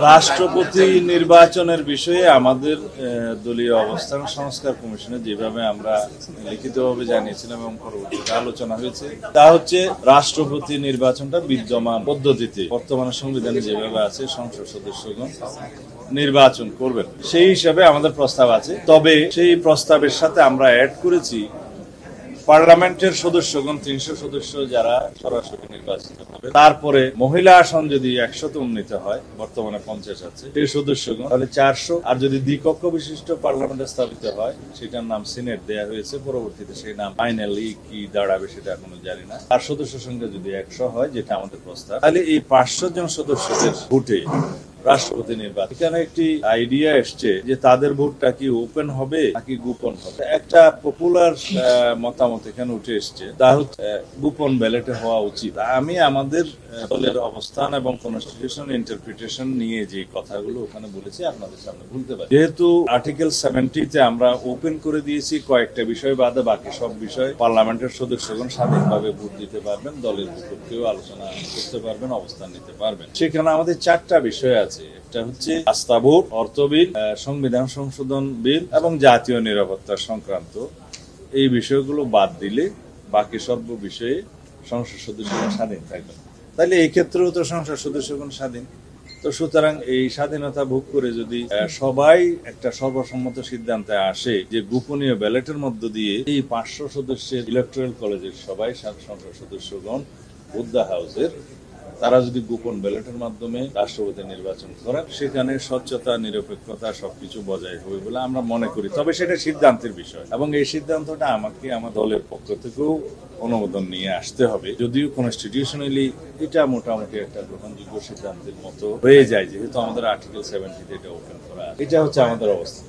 রাষ্ট্রপতি নির্বাচনের বিষয়ে আমাদের দলীয় অবস্থান সংস্কার কমিশনে যেভাবে আমরা লিখিতভাবে জানিয়েছিলাম এবং পরবর্তীতে আলোচনা হয়েছে তা হচ্ছে রাষ্ট্রপতি নির্বাচনটা বিদ্যমান পদ্ধতিতে বর্তমানে সংবিধানে যেভাবে আছে সংসদ সদস্যগণ নির্বাচন করবেন সেই হিসাবে আমাদের প্রস্তাব আছে। তবে সেই প্রস্তাবের সাথে আমরা অ্যাড করেছি পার্লামেন্টের সদস্যগণ 300 সদস্য যারা সরাসরি নির্বাচিত হবে, তারপরে মহিলা আসন যদি 100তে উন্নীত হয়, বর্তমানে 50 আছে, সেই সদস্যগণ তাহলে 400, আর যদি দ্বিকক্ষ বিশিষ্ট পার্লামেন্টে স্থাপিত হয় সেটার নাম সিনেট দেয়া হয়েছে, পরবর্তীতে সেই নাম ফাইনালি কি দাঁড়াবে সেটা এখনো জানি না। আর সদস্য সংখ্যা যদি 100 হয়, যেটা আমাদের প্রস্তাব, তাহলে এই 500 জন সদস্যদের ভোটে রাষ্ট্রপতি নির্বাচন। এখানে একটি আইডিয়া এসছে যে তাদের ভোটটা কি ওপেন হবে নাকি গোপন হবে। একটা পপুলার মতামত এখানে উঠে এসছে, তা হচ্ছে গোপন ব্যালটে হওয়া উচিত। আমি আমাদের দলের অবস্থান এবং কনস্টিটিউশনাল ইন্টারপ্রিটেশন নিয়ে যে কথাগুলো ওখানে বলেছি আপনাদের সামনে বলতে পারি। যেহেতু আর্টিকেল 70-তে আমরা ওপেন করে দিয়েছি, কয়েকটা বিষয় বাদে বাকি সব বিষয় পার্লামেন্টের সদস্যগণ স্বাধীনভাবে ভোট দিতে পারবেন, দলের বিপক্ষেও আলোচনা করতে পারবেন, অবস্থান নিতে পারবেন। সেখানে আমাদের 4টা বিষয় আছে। একটা হচ্ছে আস্থা ভোট, অর্থ বিল, সংবিধান সংশোধন বিল এবং জাতীয় নিরাপত্তা সংক্রান্ত এই বিষয়গুলো বাদ দিলে বাকি সব বিষয়ে সংসদ সদস্যগণ স্বাধীন থাকবেন। তাহলে এই ক্ষেত্রেও তো সংসদ সদস্যগণ স্বাধীন। তো সুতরাং এই স্বাধীনতা ভোগ করে যদি সবাই একটা সর্বসম্মত সিদ্ধান্তে আসে যে গোপনীয় ব্যালটের মধ্য দিয়ে এই 500 সদস্যের ইলেকটোরাল কলেজের সবাই সংসদ সদস্যগণ বোদ্দা হাউসের, তারা যদি গোপন ব্যালটের মাধ্যমে রাষ্ট্রপতি নির্বাচন করেন, সেখানে স্বচ্ছতা নিরপেক্ষতা সবকিছু বজায় হবে বলে আমরা মনে করি। তবে সেটা সিদ্ধান্তের বিষয় এবং এই সিদ্ধান্তটা আমাকে আমার দলের পক্ষ থেকেও অনুমোদন নিয়ে আসতে হবে। যদিও কনস্টিটিউশনালি এটা মোটামুটি একটা গ্রহণযোগ্য সিদ্ধান্তের মতো হয়ে যায়, যেহেতু আমাদের আর্টিকেল 70-তে এটা ওপেন করা। এটা হচ্ছে আমাদের অবস্থা।